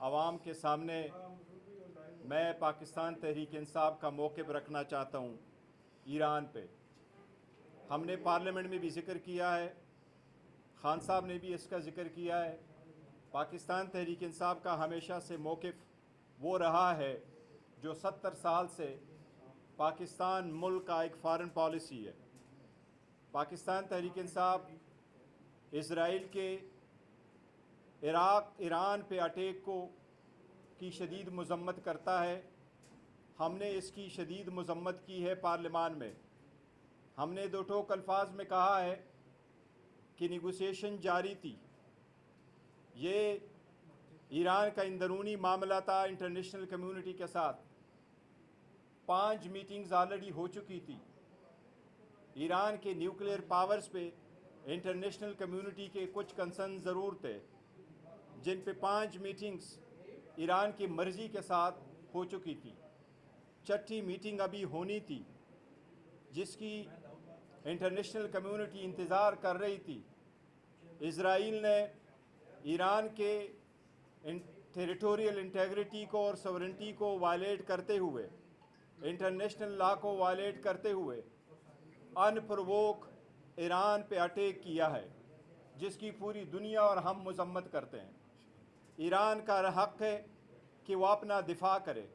आवाम के सामने मैं पाकिस्तान तहरीक इंसाफ का मौक़िफ़ रखना चाहता हूँ ईरान पे। हमने पार्लियामेंट में भी ज़िक्र किया है, खान साहब ने भी इसका ज़िक्र किया है। पाकिस्तान तहरीक इंसाफ का हमेशा से मौक़िफ़ वो रहा है जो 70 साल से पाकिस्तान मुल्क का एक फ़ॉरेन पॉलिसी है। पाकिस्तान तहरीक इंसाफ इसराइल के इराक़ ईरान पे अटैक की शदीद मज़म्मत करता है। हमने इसकी शदीद मज़म्मत की है पार्लियामान में। हमने दो टोक अल्फाज में कहा है कि निगोसिएशन जारी थी। ये ईरान का अंदरूनी मामला था इंटरनेशनल कम्युनिटी के साथ। 5 मीटिंग्स ऑलरेडी हो चुकी थी। ईरान के न्यूक्लियर पावर्स पे इंटरनेशनल कम्युनिटी के कुछ कंसर्न ज़रूर थे, जिन पे 5 मीटिंग्स ईरान की मर्ज़ी के साथ हो चुकी थी। छठी मीटिंग अभी होनी थी, जिसकी इंटरनेशनल कम्युनिटी इंतज़ार कर रही थी। इज़राइल ने ईरान के टेरिटोरियल इंटेग्रिटी को और सॉवरेनिटी को वायलेट करते हुए, इंटरनेशनल लॉ को वायलेट करते हुए अनप्रोवोक ईरान पे अटैक किया है, जिसकी पूरी दुनिया और हम मज़म्मत करते हैं। ईरान का हक़ है कि वह अपना दिफा करे।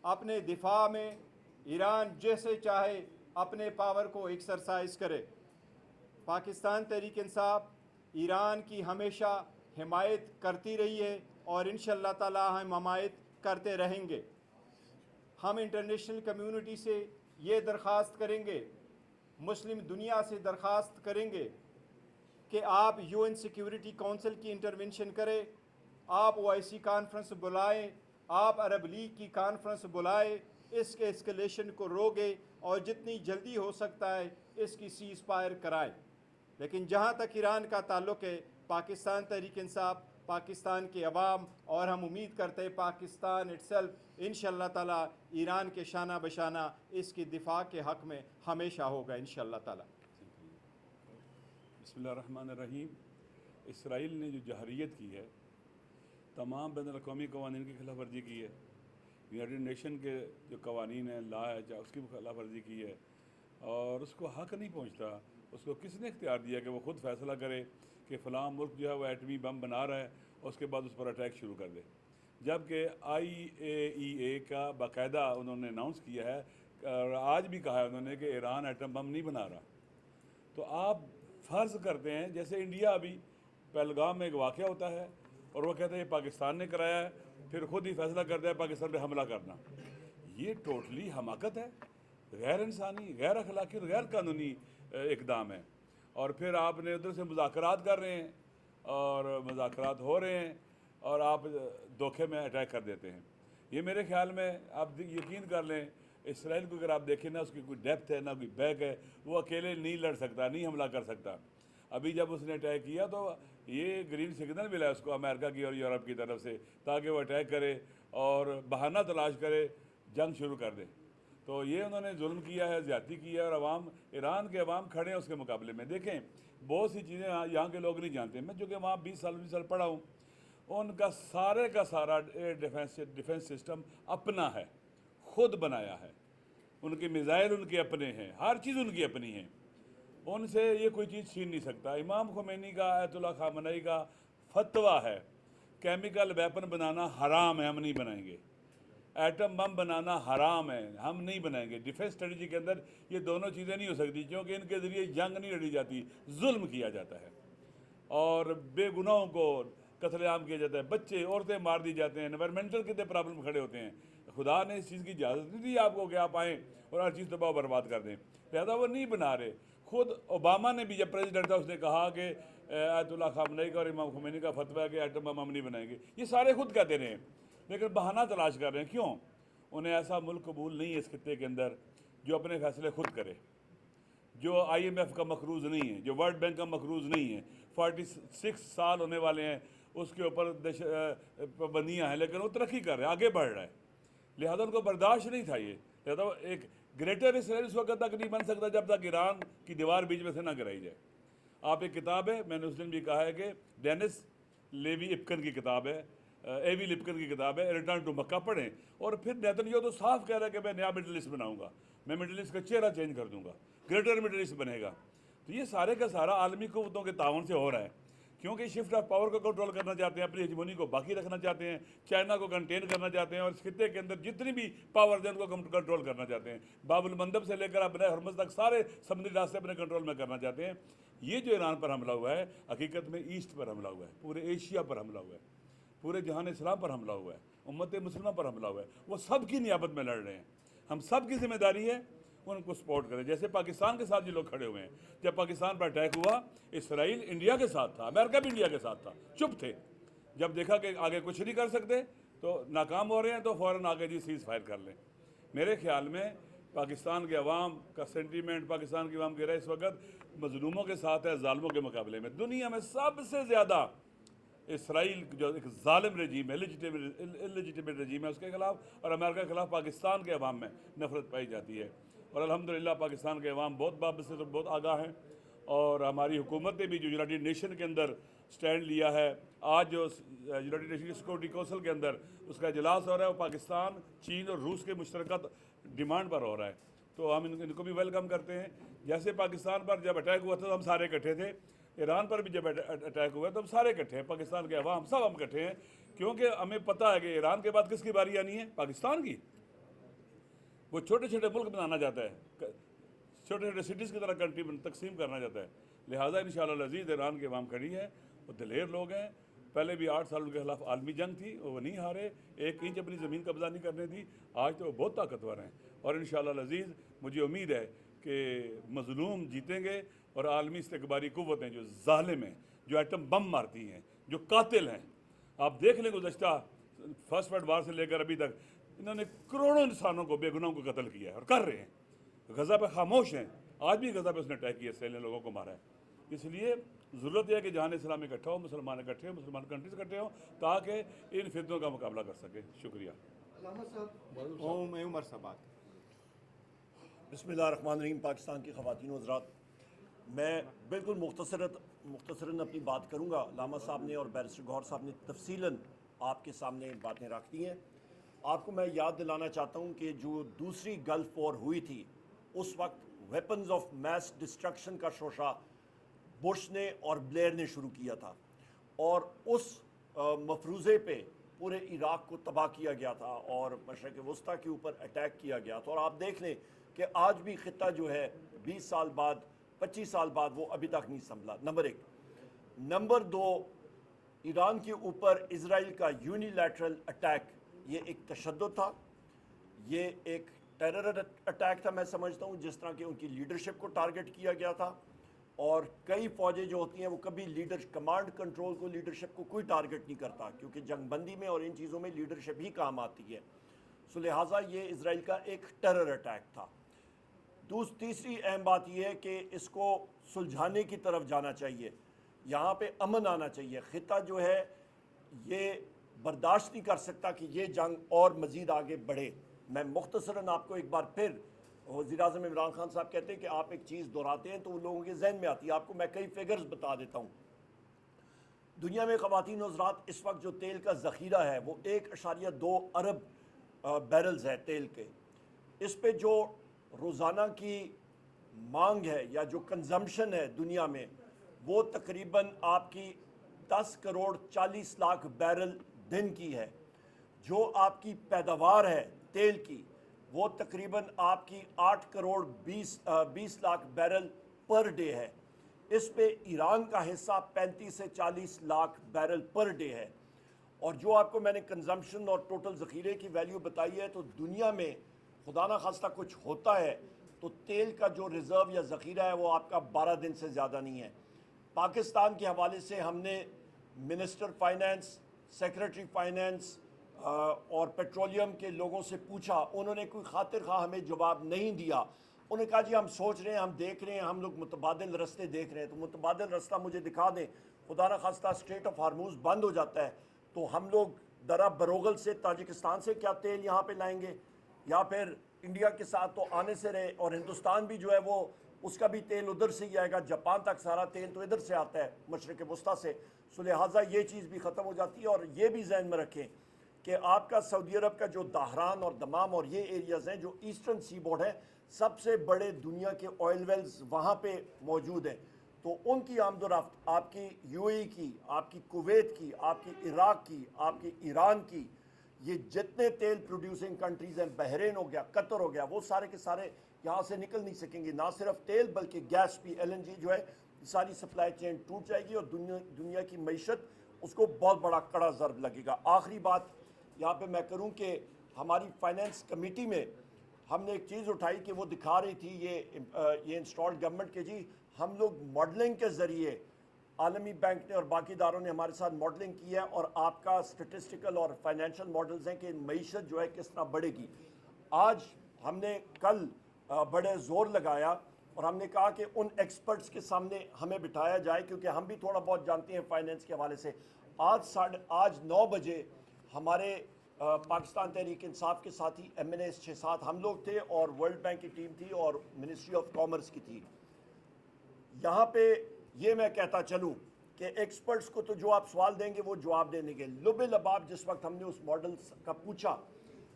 अपने दिफा में ईरान जैसे चाहे अपने पावर को एक्सरसाइज करे। पाकिस्तान तहरीक इंसाफ ईरान की हमेशा हिमायत करती रही है और इंशाअल्लाह ताला हम हिमायत करते रहेंगे। हम इंटरनेशनल कम्युनिटी से ये दरख्वास्त करेंगे, मुस्लिम दुनिया से दरख्वास्त करेंगे कि आप यूएन सिक्योरिटी काउंसिल की इंटरवेंशन करें, आप ओआईसी कॉन्फ्रेंस बुलाएं, आप अरब लीग की कॉन्फ्रेंस बुलाएं, इसके एस्केलेशन को रोकें और जितनी जल्दी हो सकता है इसकी सीज़ फायर कराएं। लेकिन जहाँ तक ईरान का ताल्लुक़ है, पाकिस्तान तहरीक इंसाफ, पाकिस्तान के अवाम और हम उम्मीद करते हैं पाकिस्तान इटसेल्फ इंशाअल्लाह ताला ईरान के शाना बशाना इसकी दिफा के हक़ में हमेशा होगा इंशाअल्लाह ताला। बिस्मिल्लाहिर्रहमानिर्रहीम। इसराइल ने जो जहरीत की है, तमाम बैनुल-अक़वामी क़वानीन की खिलाफ वर्जी की है, यूनाइटेड नेशन के जो कवानीन है, लॉ है, चाहे उसकी खिलाफ वर्जी की है और उसको हक़ नहीं पहुँचता। उसको किसने इख्तियार दिया कि वो ख़ुद फ़ैसला करे कि फ़लाँ मुल्क जो है वो एटमी बम बना रहा है और उसके बाद उस पर अटैक शुरू कर दे, जबकि IAEA का बाकायदा उन्होंने अनाउंस किया है और आज भी कहा है उन्होंने कि ईरान एटम बम नहीं बना रहा। तो आप फ़र्ज़ करते हैं जैसे इंडिया अभी पहलगाम में एक वाक़या होता है और वो कहते हैं ये पाकिस्तान ने कराया है, फिर ख़ुद ही फैसला करता है पाकिस्तान पे हमला करना। ये टोटली हमाकत है, गैर इंसानी, गैर अखलाकी और गैर कानूनी इक़दाम है। और फिर आपने उधर से मुज़ाकरात कर रहे हैं और मुज़ाकरात हो रहे हैं और आप धोखे में अटैक कर देते हैं। ये मेरे ख़्याल में आप यकीन कर लें, इसराइल को अगर आप देखें ना, उसकी कोई डेप्थ है ना कोई बैक है, वो अकेले नहीं लड़ सकता, नहीं हमला कर सकता। अभी जब उसने अटैक किया तो ये ग्रीन सिग्नल मिला है उसको अमेरिका की और यूरोप की तरफ से, ताकि वो अटैक करे और बहाना तलाश करे, जंग शुरू कर दे। तो ये उन्होंने जुल्म किया है, ज़्यादती की है और अवाम, ईरान के अवाम खड़े हैं उसके मुकाबले में। देखें बहुत सी चीज़ें यहाँ के लोग नहीं जानते। मैं चूँकि वहाँ 20 साल पढ़ा हूँ, उनका सारे का सारा डिफेंस सिस्टम अपना है, ख़ुद बनाया है। उनके मिज़ाइल उनके अपने हैं, हर चीज़ उनकी अपनी है, उनसे ये कोई चीज़ छीन नहीं सकता। इमाम खुमैनी का, आयतुल्लाह खामनई का फतवा है केमिकल वेपन बनाना हराम है, हम नहीं बनाएंगे। एटम बम बनाना हराम है, हम नहीं बनाएंगे। डिफेंस स्ट्रेटजी के अंदर ये दोनों चीज़ें नहीं हो सकती, क्योंकि इनके ज़रिए जंग नहीं लड़ी जाती, जुल्म किया जाता है और बेगुनाहों को कत्लेआम किया जाता है, बच्चे औरतें मार दी जाते हैं, एनवायरमेंटल कितने प्रॉब्लम खड़े होते हैं। खुदा ने इस चीज़ की इजाज़त नहीं दी आपको कि आप आएँ और हर चीज़ तबाह बर्बाद कर दें, लिहाजा वो नहीं बना रहे। खुद ओबामा ने भी जब प्रेसिडेंट था उसने कहा कि आयतुल्लाह खामनई का और इमाम खुमैनी का फतवा है कि एटम बम हम नहीं बनाएंगे। ये सारे खुद कहते रहे, लेकिन बहाना तलाश कर रहे हैं। क्यों? उन्हें ऐसा मुल्क कबूल नहीं है इस खित्ते के अंदर जो अपने फैसले खुद करे, जो IMF का मकरूज़ नहीं है, जो वर्ल्ड बैंक का मकरूज़ नहीं है। 46 साल होने वाले हैं उसके ऊपर पाबंदियाँ हैं, लेकिन वो तरक्की कर रहे हैं, आगे बढ़ रहा है। लिहाजा उनको बर्दाश्त नहीं था ये। लिहाजा एक ग्रेटर इसराइल उस वक्त तक नहीं बन सकता जब तक ईरान की दीवार बीच में से ना गिराई जाए। आप एक किताब है, मैंने उस दिन भी कहा है कि डेनिस लेवी इप्कन की किताब है, एवी लिपकन की किताब है, रिटर्न टू मक्का, पढ़ें। और फिर नेतन्याहू तो साफ कह रहा है कि मैं नया मिडल ईस्ट बनाऊंगा, मैं मिडल ईस्ट का चेहरा चेंज कर दूंगा, ग्रेटर मिडल ईस्ट बनेगा। तो ये सारे का सारा आलमी कुव्वतों के ताउन से हो रहा है, क्योंकि शिफ्ट ऑफ पावर को कंट्रोल करना चाहते हैं, अपनी हेजमोनी को बाकी रखना चाहते हैं, चाइना को कंटेन करना चाहते हैं, और इस खित्ते के अंदर जितनी भी पावर है उनको कंट्रोल करना चाहते हैं। बाबुल मंदब से लेकर अपने हरमज तक सारे समुद्री रास्ते अपने कंट्रोल में करना चाहते हैं। ये जो ईरान पर हमला हुआ है, हकीकत में ईस्ट पर हमला हुआ है, पूरे एशिया पर हमला हुआ है, पूरे जहान इस्लाम पर हमला हुआ है, उम्मत मुस्लिमा पर हमला हुआ है। वो सब की नियाबत में लड़ रहे हैं। हम सब की जिम्मेदारी है उनको सपोर्ट करें। जैसे पाकिस्तान के साथ जो लोग खड़े हुए हैं, जब पाकिस्तान पर अटैक हुआ, इसराइल इंडिया के साथ था, अमेरिका भी इंडिया के साथ था, चुप थे। जब देखा कि आगे कुछ नहीं कर सकते, तो नाकाम हो रहे हैं, तो फ़ौरन आगे जी सीज़ फायर कर लें। मेरे ख्याल में पाकिस्तान के अवाम का सेंटीमेंट, पाकिस्तान की अवाम कह रहा है इस वक्त मजलूमों के साथ है ज़ालिमों के मुकाबले में। दुनिया में सबसे ज़्यादा इसराइल जो एक ज़ालिम रजीम है, इलिजिटिमेट रजीम है, उसके खिलाफ और अमेरिका के खिलाफ पाकिस्तान के अवाम में नफरत पाई जाती है। और अल्हम्दुलिल्लाह पाकिस्तान के अवाम बहुत बाब से तो बहुत आगाह हैं, और हमारी हुकूमत ने भी जो यूनाइटेड नेशन के अंदर स्टैंड लिया है, आज जो यूनाइटेड नेशन सिक्योरिटी काउंसिल के अंदर उसका इजलास हो रहा है, वो पाकिस्तान, चीन और रूस के मुश्तरका डिमांड पर हो रहा है। तो हम इनको भी वेलकम करते हैं। जैसे पाकिस्तान पर जब अटैक हुआ था तो हम सारे इकट्ठे थे, ईरान पर भी जब अटैक हुआ तो हम सारे इकट्ठे हैं, पाकिस्तान के अवाम सब हम इकट्ठे हैं, क्योंकि हमें पता है कि ईरान के बाद किसकी बारी आनी है, पाकिस्तान की। वो छोटे छोटे मुल्क बनाना चाहता है, छोटे छोटे सिटीज़ की तरह कंट्री तकसीम करना चाहता है। लिहाजा इंशाअल्लाह अज़ीज़ ईरान की अवाम खड़ी है, वो दिलेर लोग हैं। पहले भी 8 साल उनके खिलाफ आलमी जंग थी, वो नहीं हारे, 1 इंच अपनी ज़मीन कब्जा नहीं करने दी। आज तो वो बहुत ताकतवर हैं, और इंशाअल्लाह अज़ीज़ मुझे उम्मीद है कि मज़लूम जीतेंगे, और आलमी इस्तिकबारी कुव्वतें जो ज़ालिम हैं, जो एटम बम मारती हैं, जो कातिल हैं, आप देख लें गुज़श्ता फर्स्ट वर्ल्ड वार से लेकर अभी तक इन्होंने करोड़ों इंसानों को, बेगुनाहों को कत्ल किया है और कर रहे हैं। गज़ा पे खामोश हैं, आज भी गज़ा पे उसने अटैक किया, इसराइल ने लोगों को मारा है। इसलिए ज़रूरत है कि जहान इस्लाम इकट्ठा हो, मुसलमान इकट्ठे हो, मुसलमान कंट्रीज इकट्ठे हों, ताकि इन फितनों का मुकाबला कर सकें। शुक्रिया। उमर साहब बिस्मिल्लाहिर्रहमानिर्रहीम। पाकिस्तान की ख़वातीन हज़रात, मैं बिल्कुल मुख्तसरन अपनी बात करूँगा। लामा साहब ने और बैरिस्टर गौहर साहब ने तफसीलन आपके सामने बातें रख दी हैं। आपको मैं याद दिलाना चाहता हूँ कि जो दूसरी गल्फ़ वॉर हुई थी, उस वक्त वेपन्स ऑफ मैस डिस्ट्रक्शन का शोशा बुश ने और ब्लेयर ने शुरू किया था, और उस मफरूज़े पे पूरे इराक़ को तबाह किया गया था और मशरक़ वस्ता के ऊपर अटैक किया गया था। और आप देख लें कि आज भी ख़ित्ता जो है 20 साल बाद, 25 साल बाद, वो अभी तक नहीं संभला। नंबर 1। नंबर 2, ईरान के ऊपर इजराइल का यूनिलैटरल अटैक, ये एक तशद्दुद था, ये एक टेरर अटैक था। मैं समझता हूँ जिस तरह की उनकी लीडरशिप को टारगेट किया गया था, और कई फ़ौजें जो होती हैं वो कभी कमांड कंट्रोल को, लीडरशिप को कोई टारगेट नहीं करता, क्योंकि जंगबंदी में और इन चीज़ों में लीडरशिप ही काम आती है। सो लिहाजा ये इजराइल का एक टेरर अटैक था। तीसरी अहम बात यह है कि इसको सुलझाने की तरफ जाना चाहिए, यहाँ पे अमन आना चाहिए। ख़ित्ता जो है ये बर्दाश्त नहीं कर सकता कि ये जंग और मज़ीद आगे बढ़े। मैं मुख्तसरन आपको एक बार फिर, वज़ीर-ए-आज़म इमरान खान साहब कहते हैं कि आप एक चीज़ दोहराते हैं तो उन लोगों के जहन में आती है। आपको मैं कई फिगर्स बता देता हूँ। दुनिया में ख़वातीन हज़रात इस वक्त जो तेल का ज़ख़ीरा है वो 1.2 अरब बैरल्स है तेल के। इस पे जो रोज़ाना की मांग है या जो कंजम्पशन है दुनिया में, वो तकरीबन आपकी 10 करोड़ 40 लाख बैरल दिन की है। जो आपकी पैदावार है तेल की, वो तकरीबन आपकी 8 crore 20 lakh barrel per day है। इस पे ईरान का हिस्सा 35 से 40 लाख बैरल पर डे है। और जो आपको मैंने कंजम्पशन और टोटल ज़ख़ीरे की वैल्यू बताई है, तो दुनिया में खुदा ना खास्ता कुछ होता है तो तेल का जो रिज़र्व या ज़ख़ीरा है वो आपका 12 दिन से ज़्यादा नहीं है। पाकिस्तान के हवाले से हमने मिनिस्टर फाइनेंस, सेक्रेटरी फाइनेंस और पेट्रोलियम के लोगों से पूछा, उन्होंने कोई खातिर खा हमें जवाब नहीं दिया। उन्होंने कहा जी हम सोच रहे हैं, हम देख रहे हैं, हम लोग मुतबादिल रास्ते देख रहे हैं। तो मुतबादिल रास्ता मुझे दिखा दें। खुदा ना खास्ता स्ट्रेट ऑफ हार्मूज़ बंद हो जाता है तो हम लोग दरा बरोगल से, ताजिकिस्तान से क्या तेल यहाँ पे लाएंगे, या फिर इंडिया के साथ तो आने से रहे। और हिंदुस्तान भी जो है वो उसका भी तेल उधर से ही आएगा। जापान तक सारा तेल तो इधर से आता है, मशरक़ वस्ता से। सो लिहाजा ये चीज़ भी ख़त्म हो जाती है। और ये भी जहन में रखें कि आपका सऊदी अरब का जो दाहरान और दमाम और ये एरियाज़ हैं जो ईस्टर्न सी बोर्ड है, सबसे बड़े दुनिया के ऑयल वेल्स वहाँ पे मौजूद हैं। तो उनकी आमदोरफ्त आपकी यूएई की, आपकी कुवैत की, आपकी इराक की, आपकी ईरान की, ये जितने तेल प्रोड्यूसिंग कंट्रीज़ हैं, बहरीन हो गया, कतर हो गया, वो सारे के सारे यहाँ से निकल नहीं सकेंगे। ना सिर्फ तेल बल्कि गैस भी, LNG जो है, सारी सप्लाई चेन टूट जाएगी और दुनिया की मईशत उसको बहुत बड़ा कड़ा ज़र्ब लगेगा। आखिरी बात यहाँ पे मैं करूँ कि हमारी फाइनेंस कमेटी में हमने एक चीज़ उठाई कि वो दिखा रही थी ये इंस्टॉल्ड गवर्नमेंट के जी, हम लोग मॉडलिंग के ज़रिए, आलमी बैंक ने और बाकी इदारों ने हमारे साथ मॉडलिंग की है और आपका स्टेटिस्टिकल और फाइनेंशियल मॉडल्स हैं कि मईशत जो है किस तरह बढ़ेगी। आज हमने कल बड़े ज़ोर लगाया और हमने कहा कि उन एक्सपर्ट्स के सामने हमें बिठाया जाए, क्योंकि हम भी थोड़ा बहुत जानते हैं फाइनेंस के हवाले से। आज 9 बजे हमारे पाकिस्तान तहरीक इंसाफ के साथी MNAs 6-7 हम लोग थे और वर्ल्ड बैंक की टीम थी और मिनिस्ट्री ऑफ कॉमर्स की थी। यहाँ पे ये मैं कहता चलूँ कि एक्सपर्ट्स को तो जो आप सवाल देंगे वो जवाब देने के लुबे लबाब। जिस वक्त हमने उस मॉडल का पूछा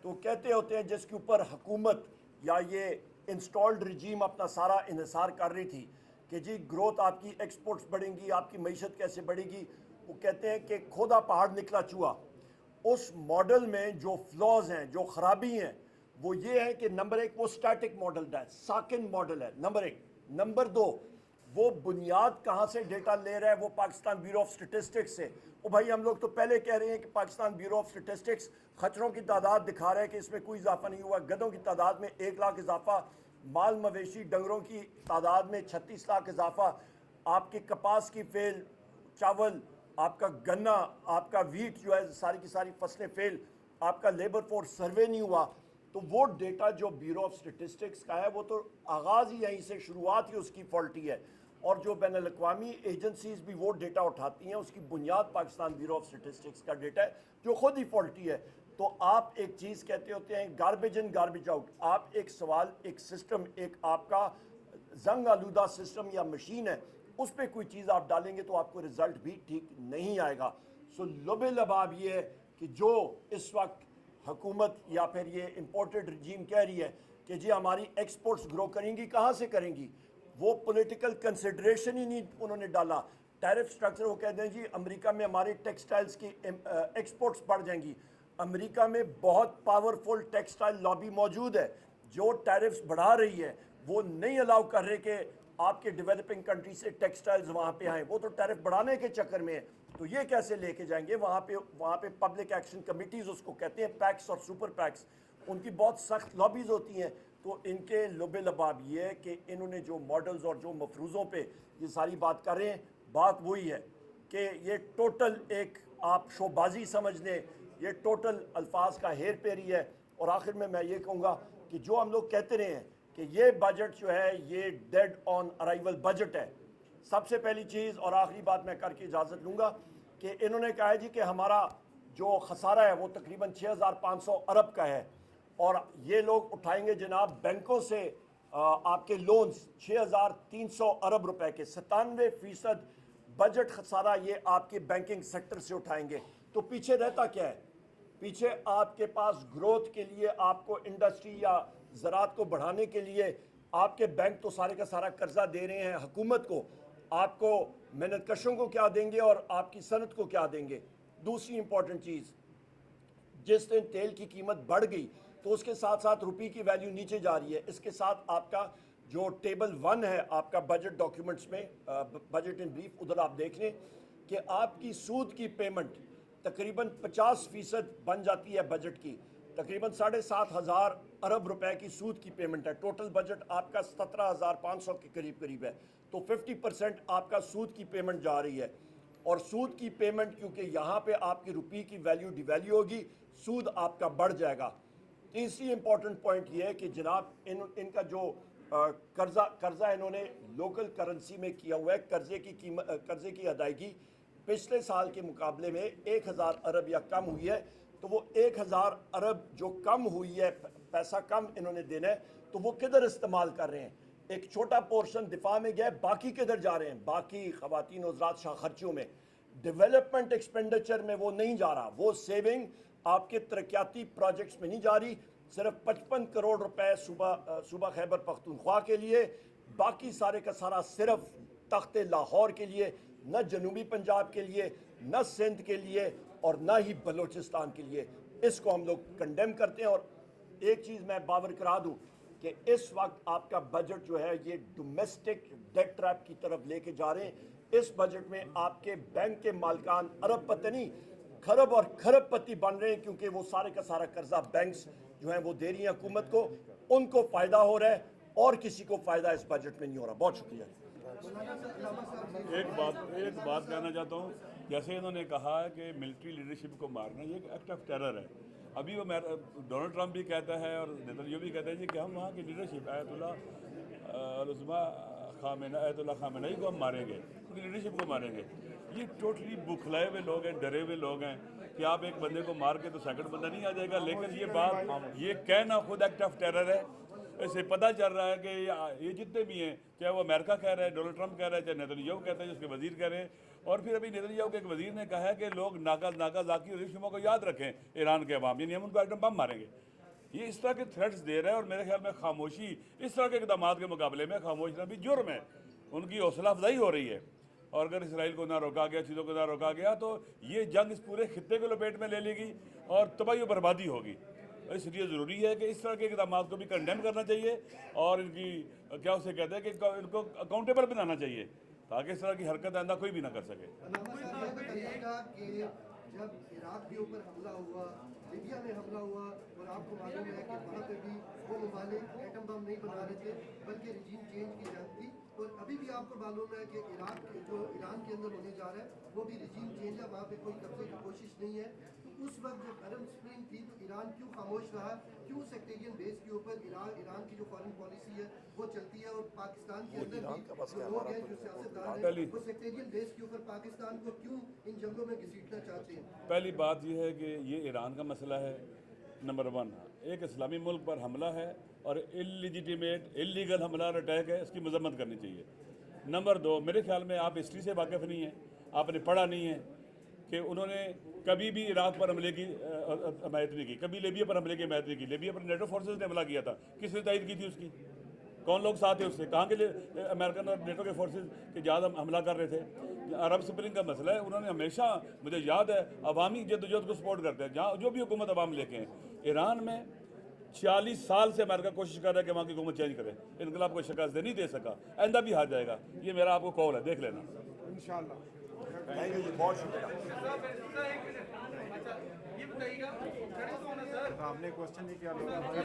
तो कहते होते हैं जिसके ऊपर हुकूमत या ये इंस्टॉल्ड रिजीम अपना सारा इन्हिसार कर रही थी कि जी ग्रोथ आपकी, एक्सपोर्ट्स बढ़ेंगी, आपकी मईशत कैसे बढ़ेगी। वो कहते हैं कि खोदा पहाड़ निकला चूहा। उस मॉडल में जो फ्लॉज हैं, जो खराबी हैं, वो ये है कि नंबर 1 वो स्टैटिक मॉडल है, साकिन मॉडल है, नंबर 1। नंबर 2 वो बुनियाद कहाँ से डेटा ले रहा है, वो पाकिस्तान ब्यूरो ऑफ स्टेटिस्टिक्स से। ओ भाई, हम लोग तो पहले कह रहे हैं कि पाकिस्तान ब्यूरो ऑफ स्टेटिस्टिक्स खच्चरों की तादाद दिखा रहा है कि इसमें कोई इजाफा नहीं हुआ, गधों की तादाद में 1 लाख इजाफा, माल मवेशी डंगरों की तादाद में 36 लाख इजाफा, आपके कपास की फेल, चावल, आपका गन्ना, आपका वीट जो है, सारी की सारी फसलें फेल, आपका लेबर फोर्स सर्वे नहीं हुआ। तो वो डेटा जो ब्यूरो ऑफ स्टेटिस्टिक्स का है वो तो आगाज़ ही यहीं से, शुरुआत ही उसकी फॉल्टी है। और जो बैनुल अक़वामी एजेंसीज भी वो डेटा उठाती हैं, उसकी बुनियाद पाकिस्तान ब्यूरो ऑफ स्टेटिस्टिक्स का डेटा है जो खुद ही फॉल्टी है। तो आप एक चीज़ कहते होते हैं गार्बेज इन गार्बेज आउट। आप एक सवाल, एक सिस्टम, एक आपका जंग आलूदा सिस्टम या मशीन है, उस पर कोई चीज़ आप डालेंगे तो आपको रिजल्ट भी ठीक नहीं आएगा। सो लबे लबाब ये है कि जो इस वक्त हुकूमत या फिर ये इम्पोर्टेड रजीम कह रही है कि जी हमारी एक्सपोर्ट्स ग्रो करेंगी, कहाँ से करेंगी? वो पॉलिटिकल कंसिडरेशन ही नहीं उन्होंने डाला। टैरिफ स्ट्रक्चर, वो कहते हैं जी अमेरिका में हमारे टेक्सटाइल्स की एक्सपोर्ट्स बढ़ जाएंगी। अमेरिका में बहुत पावरफुल टेक्सटाइल लॉबी मौजूद है जो टैरिफ्स बढ़ा रही है। वो नहीं अलाउ कर रहे कि आपके डेवलपिंग कंट्री से टेक्सटाइल्स वहाँ पे आएँ, वो तो टैरिफ बढ़ाने के चक्कर में है। तो ये कैसे लेके जाएंगे? वहाँ पे पब्लिक एक्शन कमिटीज़ उसको कहते हैं, पैक्स और सुपर पैक्स, उनकी बहुत सख्त लॉबीज़ होती हैं। तो इनके लुबे लबाब ये है कि इन्होंने जो मॉडल्स और जो मफरूज़ों पे ये सारी बात कर रहे हैं, बात वही है कि ये टोटल एक आप शोबाजी समझ लें, ये टोटल अल्फाज का हेर फेरी है। और आखिर में मैं ये कहूँगा कि जो हम लोग कहते रहे हैं कि ये बजट जो है ये डेड ऑन अराइवल बजट है। सबसे पहली चीज़ और आखिरी बात मैं करके इजाज़त लूँगा कि इन्होंने कहा है जी कि हमारा जो खसारा है वो तकरीबन 6500 अरब का है और ये लोग उठाएंगे जनाब बैंकों से आपके लोन्स 6300 अरब रुपए के, 97% बजट खसारा ये आपके बैंकिंग सेक्टर से उठाएंगे। तो पीछे रहता क्या है? पीछे आपके पास ग्रोथ के लिए, आपको इंडस्ट्री या ज़राअत को बढ़ाने के लिए आपके बैंक तो सारे का सारा कर्जा दे रहे हैं हुकूमत को। आपको मेहनतकशों को क्या देंगे और आपकी सनत को क्या देंगे? दूसरी इंपॉर्टेंट चीज़, जिस दिन तेल की कीमत बढ़ गई तो उसके साथ साथ रुपये की वैल्यू नीचे जा रही है। इसके साथ आपका जो टेबल 1 है आपका बजट डॉक्यूमेंट्स में, बजट इन ब्रीफ, उधर आप देख लें कि आपकी सूद की पेमेंट तकरीबन 50% बन जाती है बजट की। तकरीबन 7,500 अरब रुपए की सूद की पेमेंट है। टोटल बजट आपका 17,500 के करीब है। तो 50% आपका सूद की पेमेंट जा रही है। और सूद की पेमेंट, क्योंकि यहाँ पे आपकी रुपये की वैल्यू डिवैल्यू होगी, सूद आपका बढ़ जाएगा। तीसरी इंपॉर्टेंट पॉइंट ये है कि जनाब इनका जो कर्जा इन्होंने लोकल करेंसी में किया हुआ है, कर्जे की अदायगी पिछले साल के मुकाबले में 1000 अरब या कम हुई है। तो वो 1000 अरब जो कम हुई है, पैसा कम इन्होंने देना है, तो वो किधर इस्तेमाल कर रहे हैं? एक छोटा पोर्शन दिफा में गया, बाकी किधर जा रहे हैं? बाकी खवातीन हज़रात शाह खर्चियों में, डेवलपमेंट एक्सपेंडिचर में वो नहीं जा रहा। वो सेविंग आपके तरक्याती प्रोजेक्ट्स में नहीं जा रही। सिर्फ 55 करोड़ रुपए सूबा खैबर पख्तूनख्वा के लिए, बाकी सारे का सारा सिर्फ तख्त लाहौर के लिए, न जनूबी पंजाब के लिए, न सिंध के लिए और न ही बलूचिस्तान के लिए। इसको हम लोग कंडेम करते हैं। और एक चीज़ मैं बावर करा दूँ कि इस वक्त आपका बजट जो है ये डोमेस्टिक डेट ट्रैप की तरफ लेके जा रहे हैं। इस बजट में आपके बैंक के मालकान अरबपति नहीं, खरब और खरबपति बन रहे हैं, क्योंकि वो सारे का सारा कर्जा बैंक्स जो है वो दे रही हैं हुकूमत को। उनको फ़ायदा हो रहा है और किसी को फ़ायदा इस बजट में नहीं हो रहा। बहुत शुक्रिया। एक बात कहना चाहता हूँ, जैसे इन्होंने कहा है कि मिलिट्री लीडरशिप को मारना ये एक एक्ट ऑफ टेरर है। अभी वो डोनाल्ड ट्रंप भी कहता है और नेतन्याहू भी कहता है जी कि हम वहाँ की लीडरशिप आयतुल्लाह खामेनेई को हम मारेंगे, उनकी लीडरशिप को मारेंगे। ये टोटली बुखलाए हुए लोग हैं, डरे हुए लोग हैं कि आप एक बंदे को मार के तो सेकंड बंदा नहीं आ जाएगा। लेकिन ये बात, ये कहना खुद एक्ट ऑफ टेरर है। इससे पता चल रहा है कि ये जितने भी हैं, चाहे वो अमेरिका कह रहा है, डोनाल्ड ट्रंप कह रहा है, चाहे नेतन्याहू कहता है, जिसके वजीर कह रहे हैं, और फिर अभी नेतन्याहू के एक वजीर ने कहा है कि लोग नागाज़ाकी और हिरोशिमा को याद रखें, ईरान के अवाम, यानी हम उनको आइटम बम मारेंगे। ये इस तरह के थ्रेट्स दे रहा है और मेरे ख्याल में खामोशी, इस तरह के इक़दाम के मुकाबले में खामोश रहना भी जुर्म है। उनकी हौसला अफजाई हो रही है। और अगर इसराइल को ना रोका गया, चीज़ों को ना रोका गया, तो ये जंग इस पूरे खित्ते को लपेट में ले लेगी और तबाही और बर्बादी होगी। इसलिए ज़रूरी है कि इस तरह के इक़दाम को भी कंडेम करना चाहिए और इनकी क्या उसे कहते हैं कि इनको अकाउंटेबल बनाना चाहिए, ताकि इस तरह की हरकत आइंदा कोई भी ना कर सके। जब इराक के ऊपर हमला हुआ, लीबिया में हमला हुआ, और आपको मालूम है कि वहाँ पे भी वो ममालिक एटम बम नहीं बना रहे थे, बल्कि रिजीम चेंज की जंग थी। और अभी भी आपको मालूम है कि इराक जो ईरान के अंदर होने जा रहा है वो भी रिजीम चेंज है, वहाँ पे कोई कब्जे की कोशिश नहीं है। तो उस वक्त जब अरब स्प्रिंग थी तो ईरान क्यों खामोश रहा? क्यों सेक्टेरियन बेस के ऊपर ईरान की जो फॉरेन पॉलिसी है वो चलती है? और पाकिस्तान के अंदर भी जो लोग हैं, जो सियासतदान हैं, वो सेक्टेरियन बेस के ऊपर पाकिस्तान को क्यों इन जंगों में घसीटना चाहते हैं? पहली बात यह है कि ये ईरान का मसला है। नंबर 1, एक इस्लामी मुल्क पर हमला है और इलीजिटिमेट इलीगल हमला और अटैक है, इसकी मजम्मत करनी चाहिए। नंबर 2, मेरे ख्याल में आप हिस्ट्री से वाकिफ़ नहीं हैं, आपने पढ़ा नहीं है कि उन्होंने कभी भी इराक पर हमले की हमायत नहीं की, कभी लीबिया पर हमले की हमायत नहीं की। लीबिया पर नेटो फोर्सेस ने हमला किया था, किसने तायद की थी उसकी? कौन लोग साथ थे उससे? कहाँ के लिए अमेरिकन और नेटो के फोर्सेस के ज़्यादा हमला कर रहे थे? अरब स्प्रिंग का मसला है। उन्होंने हमेशा, मुझे याद है, अवामी जद्दोजहद को सपोर्ट करते हैं, जहाँ जो भी हुकूमत अवाम लेके हैं। ईरान में 40 साल से अमेरिका कोशिश कर रहा है कि वहाँ की हुकूमत चेंज करे, इनकलाब को शिकस्त नहीं दे सका, आइंदा भी हार जाएगा। ये मेरा आपको कॉल है, देख लेना इंशाल्लाह। थैंक यू जी, बहुत शुक्रिया। ये बताइएगा, हमने क्वेश्चन नहीं किया कौन आ गई?